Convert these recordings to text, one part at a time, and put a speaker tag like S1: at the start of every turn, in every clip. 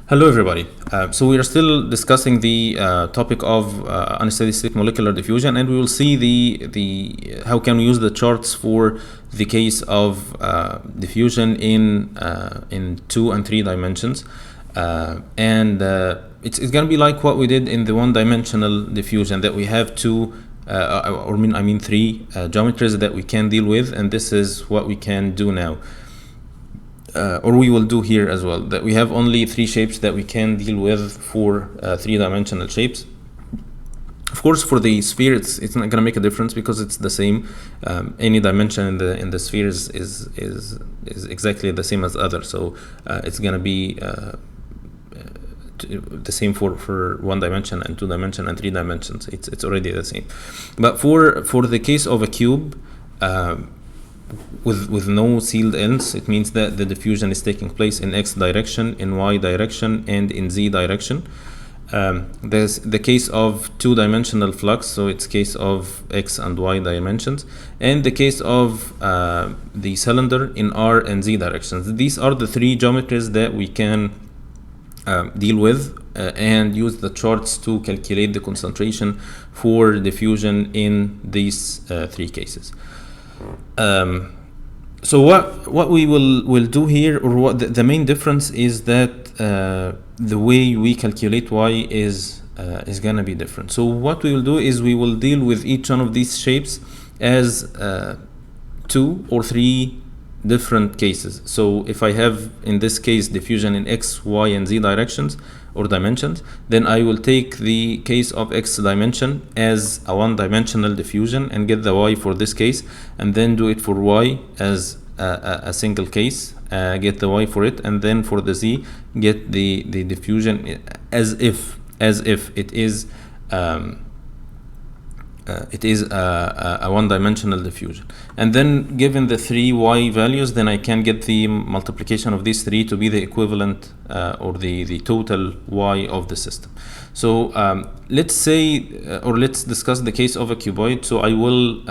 S1: Hello everybody. So we are still discussing the topic of unsteady state molecular diffusion, and we will see the how can we use the charts for the case of diffusion in 2 and 3 dimensions, and it's going to be like what we did in the one-dimensional diffusion, that we have three geometries that we can deal with, and this is what we can do now. Or we will do here as well, that we have only 3 shapes that we can deal with for 3-dimensional shapes. Of course, for the sphere, it's not going to make a difference because it's the same. Any dimension in the sphere is exactly the same as other, so it's going to be the same for 1 dimension and 2 dimension and 3 dimensions. It's already the same. But for the case of a cube, with no sealed ends, it means that the diffusion is taking place in X direction, in Y direction, and in Z direction. There's the case of 2-dimensional flux, so it's case of X and Y dimensions, and the case of the cylinder in R and Z directions. These are the 3 geometries that we can deal with and use the charts to calculate the concentration for diffusion in these 3 cases. So what we will do here, or what the main difference is that the way we calculate Y is gonna be different. So what we will do is we will deal with each one of these shapes as 2 or 3 different cases. So if I have in this case diffusion in X, Y, and Z directions or dimensions, then I will take the case of X dimension as a 1-dimensional diffusion and get the Y for this case, and then do it for Y as a single case, get the Y for it, and then for the Z get the diffusion as if it is a 1-dimensional diffusion. And then given the 3 Y values, then I can get the multiplication of these 3 to be the equivalent or the total Y of the system. So let's say, or let's discuss the case of a cuboid. So I will,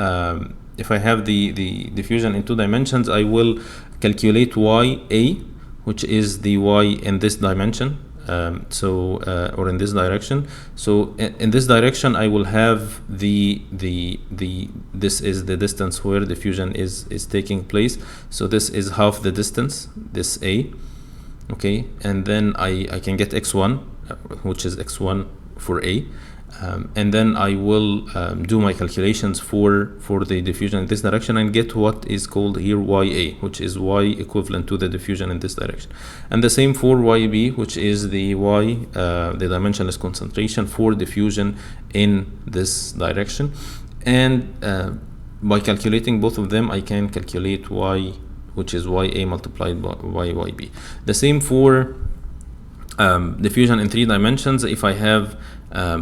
S1: if I have the diffusion in 2 dimensions, I will calculate YA, which is the Y in this dimension. Or in this direction. So in this direction, I will have this is the distance where diffusion is taking place. So this is half the distance, this A, okay, and then I can get x1, which is x1 for A, and then I will do my calculations for the diffusion in this direction and get what is called here YA, which is Y equivalent to the diffusion in this direction. And the same for YB, which is the Y, the dimensionless concentration for diffusion in this direction. And by calculating both of them, I can calculate Y, which is YA multiplied by YB. The same for diffusion in 3 dimensions. If I have a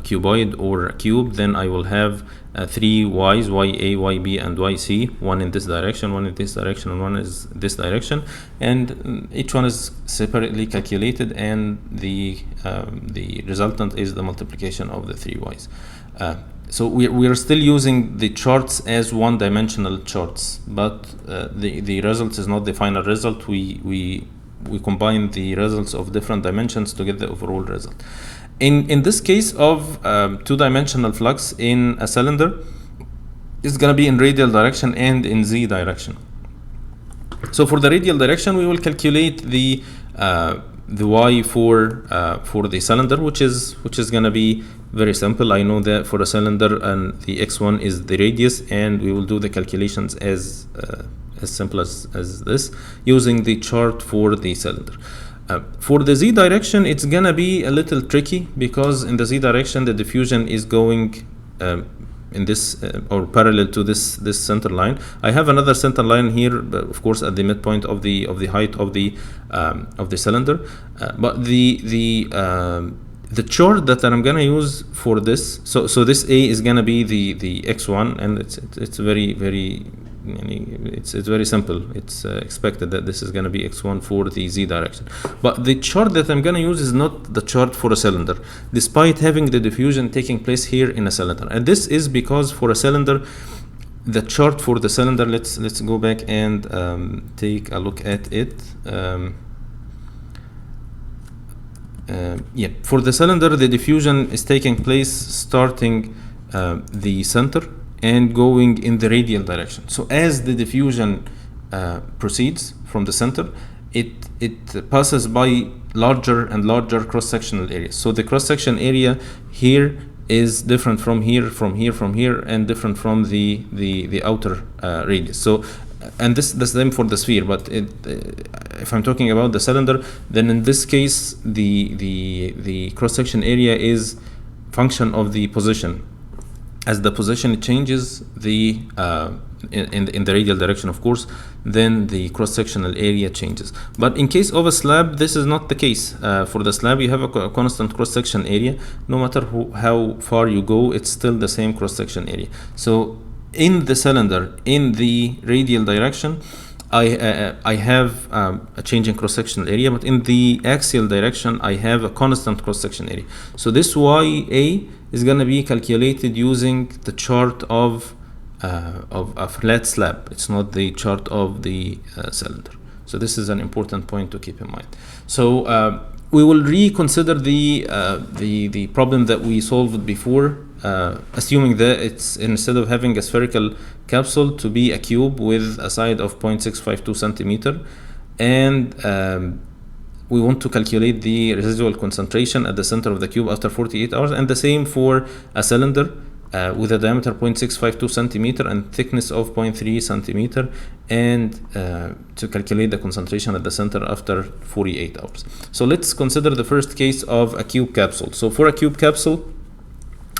S1: cuboid or a cube, then I will have 3 Y's, YA, YB, and YC, one in this direction, one in this direction, and one is this direction, and each one is separately calculated, and the resultant is the multiplication of the 3 Y's. So we are still using the charts as 1-dimensional charts, but the result is not the final result. We combine the results of different dimensions to get the overall result. In this case of 2-dimensional flux in a cylinder, it's going to be in radial direction and in Z direction. So for the radial direction, we will calculate the Y for the cylinder, which is going to be very simple. I know that for a cylinder, and the x1 is the radius, and we will do the calculations as simple as this, using the chart for the cylinder. For the Z direction, it's gonna be a little tricky, because in the Z direction the diffusion is going in this or parallel to this center line. I have another center line here, but of course at the midpoint of the height of the cylinder. But the chart that I'm gonna use for this, so this A is gonna be the x1, and it's very it's very simple. It's expected that this is going to be x1 for the Z direction. But the chart that I'm going to use is not the chart for a cylinder, despite having the diffusion taking place here in a cylinder. And this is because for a cylinder, the chart for the cylinder, let's go back and take a look at it. Yeah, for the cylinder, the diffusion is taking place starting the center and going in the radial direction. So as the diffusion proceeds from the center, it passes by larger and larger cross-sectional areas. So the cross-section area here is different from here, from here, from here, and different from the outer radius. So, and this the same for the sphere. But if I'm talking about the cylinder, then in this case, the cross-section area is function of the position. As the position changes, the in the radial direction, of course, then the cross-sectional area changes. But in case of a slab, this is not the case. For the slab, you have a constant cross-section area. No matter how far you go, it's still the same cross-section area. So in the cylinder, in the radial direction, I have a change in cross-sectional area, but in the axial direction, I have a constant cross-section area. So this YA is going to be calculated using the chart of a flat slab. It's not the chart of the cylinder. So this is an important point to keep in mind. So we will reconsider the problem that we solved before, assuming that it's, instead of having a spherical capsule, to be a cube with a side of 0.652 centimeter, and we want to calculate the residual concentration at the center of the cube after 48 hours, and the same for a cylinder with a diameter 0.652 centimeter and thickness of 0.3 centimeter, and to calculate the concentration at the center after 48 hours. So let's consider the first case of a cube capsule. So for a cube capsule,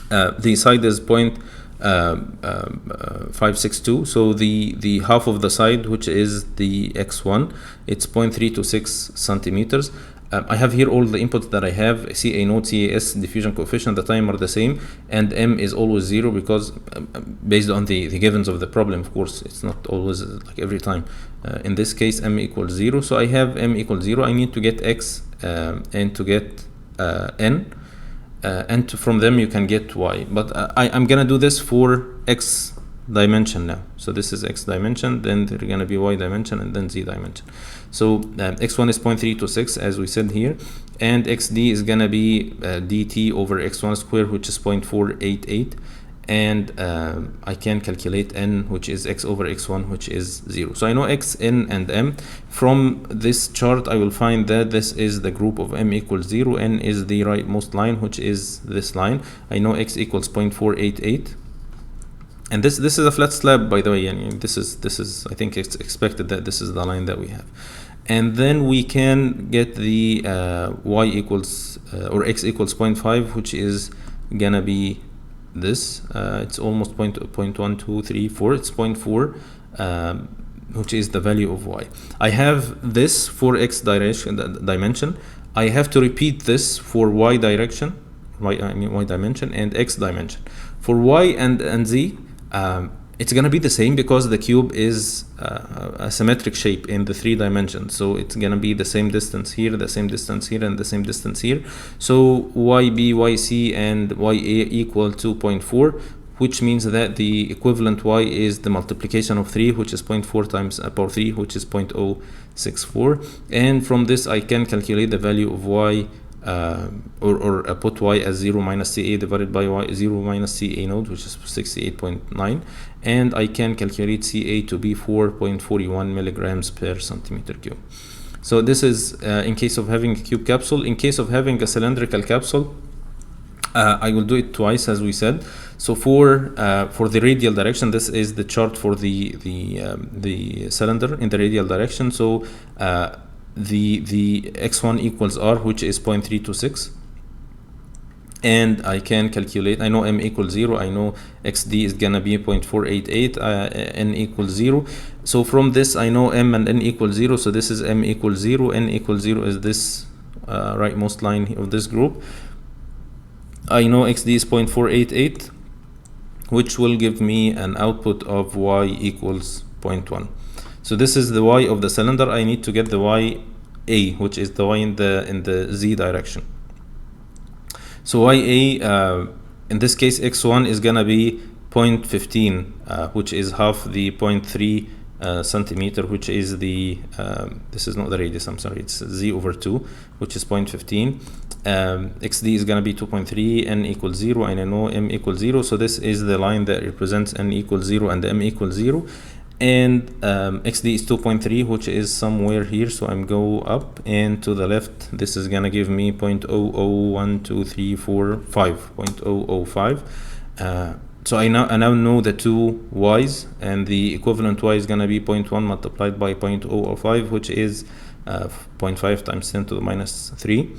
S1: the side is 0.562. So the half of the side, which is the x1, it's 0.326 centimeters. I have here all the inputs that I have: CA node, CAS, diffusion coefficient. The time are the same, and M is always 0 because based on the givens of the problem, of course, it's not always like every time. In this case, M equals 0. So I have M equals 0. I need to get X and to get N. And from them you can get Y. But I'm gonna do this for X dimension now. So this is X dimension, then there's gonna be Y dimension, and then Z dimension. So X1 is 0.326 as we said here, and XD is gonna be DT over X1 squared, which is 0.488, and I can calculate N, which is X over X1, which is 0. So I know X, N, and M. From this chart, I will find that this is the group of M equals 0, N is the rightmost line, which is this line. I know X equals 0.488. And this is a flat slab, by the way, and this is I think it's expected that this is the line that we have. And then we can get the Y equals or X equals 0.5, which is gonna be this. It's almost 0.1234. It's 0.4, which is the value of Y. I have this for X dimension. I have to repeat this for Y direction, Y dimension, and X dimension. For Y and Z, it's gonna be the same because the cube is a symmetric shape in the 3 dimensions. So it's gonna be the same distance here, the same distance here, and the same distance here. So YB, YC, and YA equal 2.4, which means that the equivalent Y is the multiplication of 3, which is 0.4 times power 3, which is 0.064. And from this I can calculate the value of Y, or put Y as 0 minus CA divided by Y 0 minus CA node, which is 68.9, and I can calculate CA to be 4.41 milligrams per centimeter cube. So this is in case of having a cube capsule. In case of having a cylindrical capsule, I will do it twice, as we said. So for the radial direction, this is the chart for the cylinder in the radial direction. So the x1 equals r, which is 0.326, and I can calculate. I know m equals 0. I know xd is gonna be 0.488. N equals 0. So from this I know m and n equals 0. So this is m equals 0. N equals 0 is this rightmost line of this group. I know xd is 0.488, which will give me an output of y equals 0.1. So this is the y of the cylinder. I need to get the y a, which is the y in the z direction. So y a, in this case x1 is gonna be 0.15, which is half the 0.3 centimeter, which is the this is not the radius, I'm sorry, it's z/2, which is 0.15. xd is going to be 2.3, n equals 0, and I know m equals 0, so this is the line that represents n equals 0 and m equals 0. And xd is 2.3, which is somewhere here, so I'm go up, and to the left this is gonna give me 0.001234.5, 0.005. So I now know the two y's, and the equivalent y is gonna be 0.1 multiplied by 0.005, which is 0.5 times 10 to the minus 3.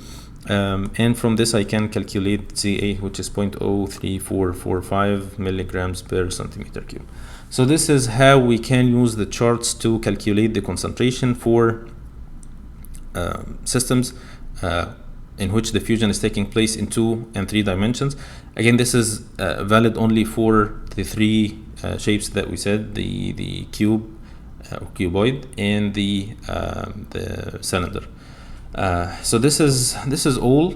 S1: And from this I can calculate Ca, which is 0.03445 milligrams per centimeter cube. So this is how we can use the charts to calculate the concentration for systems in which diffusion is taking place in 2 and 3 dimensions. Again, this is valid only for the three shapes that we said, the cube, cuboid, and the cylinder. So this is all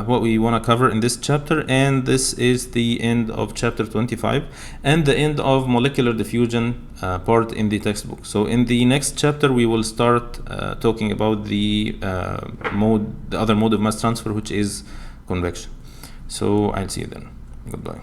S1: what we want to cover in this chapter, and this is the end of chapter 25 and the end of molecular diffusion part in the textbook. So in the next chapter we will start talking about the other mode of mass transfer, which is convection. So I'll see you then. Goodbye.